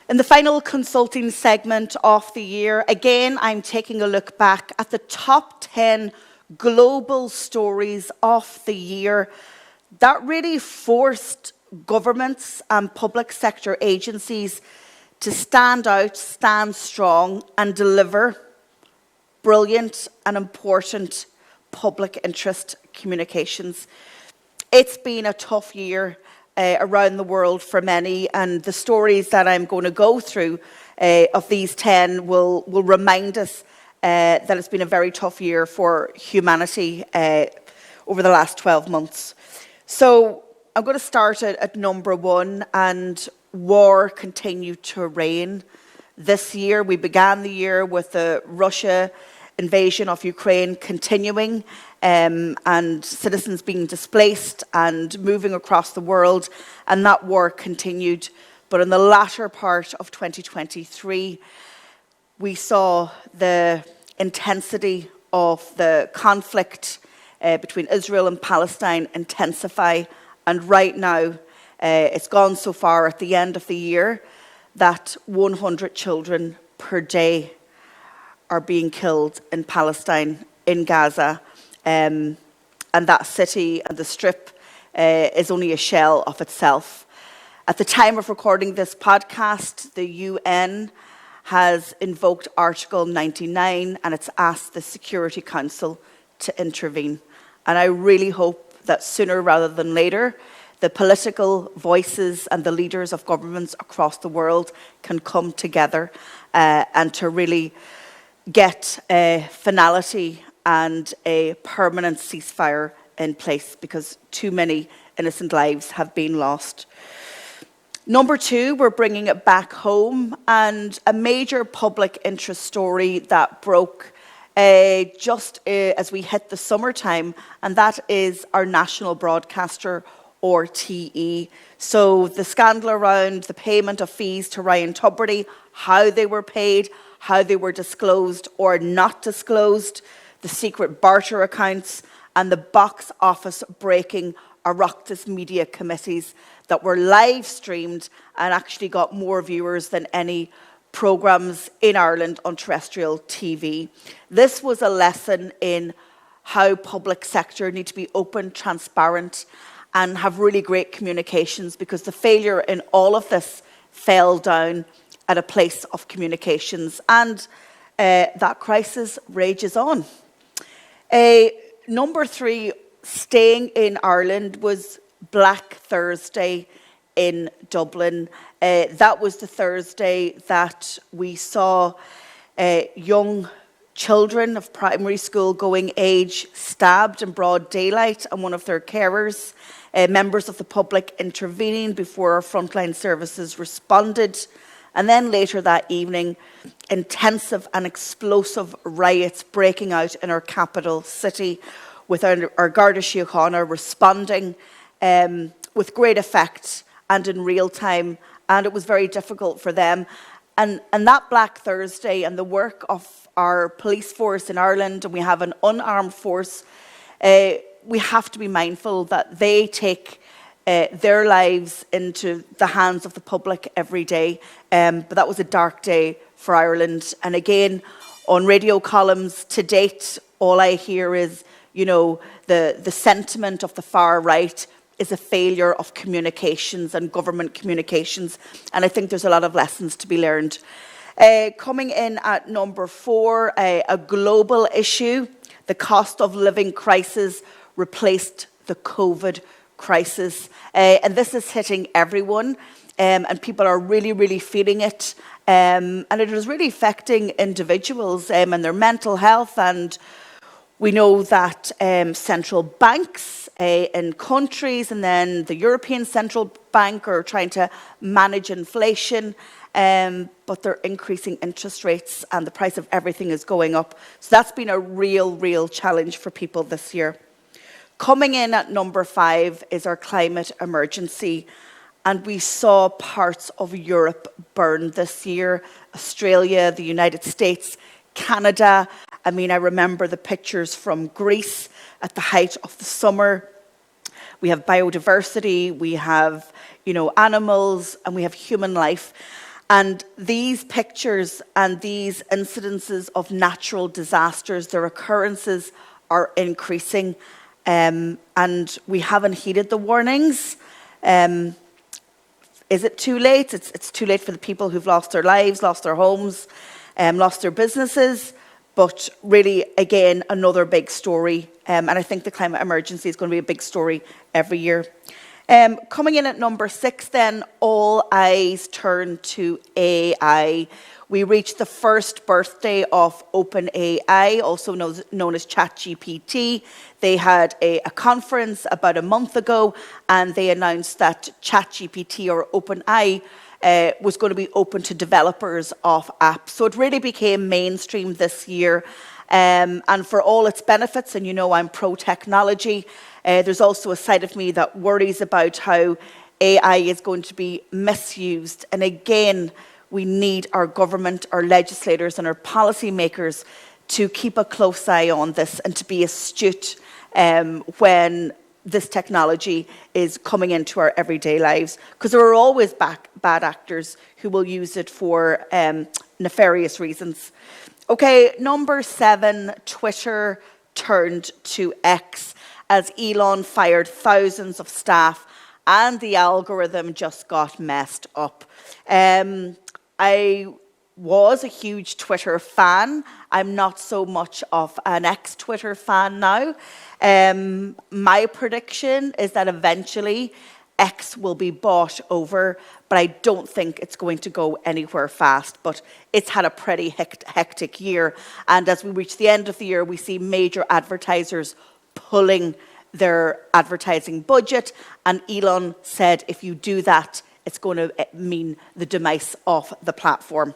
In the final consulting segment of the year, again, I'm taking a look back at the top 10 global stories of the year that really forced governments and public sector agencies to stand out, stand strong, and deliver brilliant and important public interest communications. It's been a tough year around the world for many, and the stories that I'm going to go through of these 10 will remind us that it's been a very tough year for humanity over the last 12 months. So I'm going to start at number 1, and war continued to reign this year. We began the year with the Russia invasion of Ukraine continuing, and citizens being displaced and moving across the world, and that war continued. But in the latter part of 2023, we saw the intensity of the conflict between Israel and Palestine intensify, and right now it's gone so far at the end of the year that 100 children per day are being killed in Palestine, in Gaza, and that city and the Strip is only a shell of itself. At the time of recording this podcast, the UN has invoked Article 99, and it's asked the Security Council to intervene. And I really hope that sooner rather than later, the political voices and the leaders of governments across the world can come together and to really get a finality and a permanent ceasefire in place, because too many innocent lives have been lost. Number 2, we're bringing it back home, and a major public interest story that broke just as we hit the summertime, and that is our national broadcaster, RTE. So the scandal around the payment of fees to Ryan Tubridy, how they were paid, how they were disclosed or not disclosed, the secret barter accounts, and the box office breaking Oireachtas media committees that were live streamed and actually got more viewers than any programmes in Ireland on terrestrial TV. This was a lesson in how public sector need to be open, transparent, and have really great communications, because the failure in all of this fell down at a place of communications, and that crisis rages on. Number 3, staying in Ireland, was Black Thursday in Dublin. That was the Thursday that we saw young children of primary school going age stabbed in broad daylight, and one of their carers, members of the public intervening before our frontline services responded. And then later that evening, intensive and explosive riots breaking out in our capital city, with our Garda Síochána responding with great effect and in real time. And it was very difficult for them. And that Black Thursday and the work of our police force in Ireland, and we have an unarmed force, we have to be mindful that they take their lives into the hands of the public every day. But that was a dark day for Ireland. And again, on radio columns to date, all I hear is, the sentiment of the far right is a failure of communications and government communications. And I think there's a lot of lessons to be learned. Coming in at number 4, a global issue, the cost of living crisis replaced the COVID crisis. And this is hitting everyone, and people are really, really feeling it. And it is really affecting individuals and their mental health. And we know that central banks in countries, and then the European Central Bank, are trying to manage inflation, but they're increasing interest rates and the price of everything is going up. So that's been a real challenge for people this year. Coming in at number 5 is our climate emergency. And we saw parts of Europe burn this year. Australia, the United States, Canada. I remember the pictures from Greece at the height of the summer. We have biodiversity, we have, animals, and we have human life. And these pictures and these incidences of natural disasters, their occurrences are increasing, and we haven't heeded the warnings. Is it too late? It's too late for the people who've lost their lives, lost their homes, lost their businesses. But really, again, another big story. And I think the climate emergency is going to be a big story every year. Coming in at number 6 then, all eyes turn to AI. We reached the first birthday of OpenAI, also known as ChatGPT. They had a conference about a month ago, and they announced that ChatGPT, or OpenAI, was going to be open to developers of apps. So it really became mainstream this year. And for all its benefits, and you know I'm pro-technology, there's also a side of me that worries about how AI is going to be misused. And again, we need our government, our legislators and our policymakers to keep a close eye on this and to be astute when this technology is coming into our everyday lives, because there are always bad actors who will use it for nefarious reasons. Okay, number 7, Twitter turned to X as Elon fired thousands of staff and the algorithm just got messed up. I was a huge Twitter fan. I'm not so much of an ex-Twitter fan now. My prediction is that eventually X will be bought over, but I don't think it's going to go anywhere fast. But it's had a pretty hectic year. And as we reach the end of the year, we see major advertisers pulling their advertising budget. And Elon said, if you do that, it's going to mean the demise of the platform.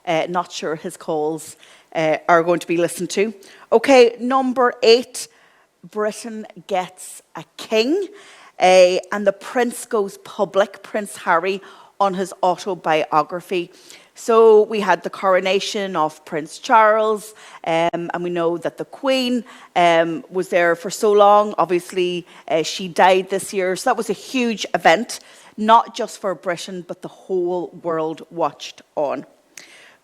Not sure his calls are going to be listened to. Okay, number 8, Britain gets a king. And the prince goes public, Prince Harry, on his autobiography. So we had the coronation of Prince Charles, and we know that the Queen was there for so long. Obviously, she died this year. So that was a huge event, not just for Britain, but the whole world watched on.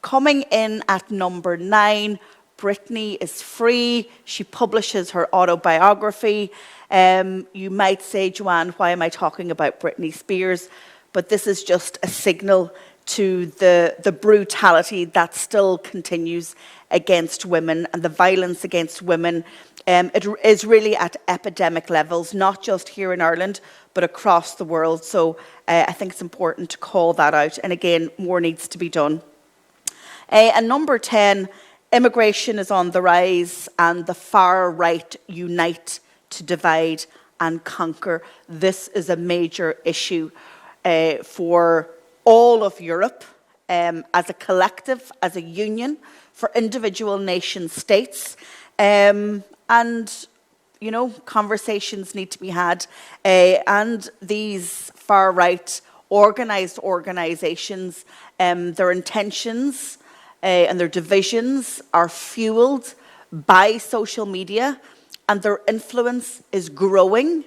Coming in at number 9, Britney is free. She publishes her autobiography. You might say, Joanne, why am I talking about Britney Spears? But this is just a signal to the brutality that still continues against women and the violence against women. It is really at epidemic levels, not just here in Ireland, but across the world. So I think it's important to call that out. And again, more needs to be done. And number 10, immigration is on the rise and the far right unite to divide and conquer. This is a major issue for all of Europe as a collective, as a union, for individual nation states. And, you know, conversations need to be had. And these far right organized organizations, their intentions and their divisions are fueled by social media, and their influence is growing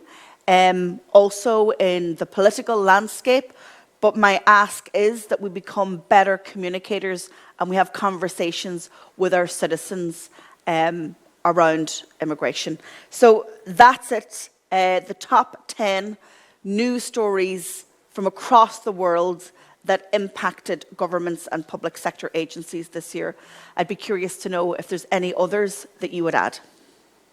also in the political landscape. But my ask is that we become better communicators and we have conversations with our citizens around immigration. So that's it. The top 10 news stories from across the world that impacted governments and public sector agencies this year. I'd be curious to know if there's any others that you would add.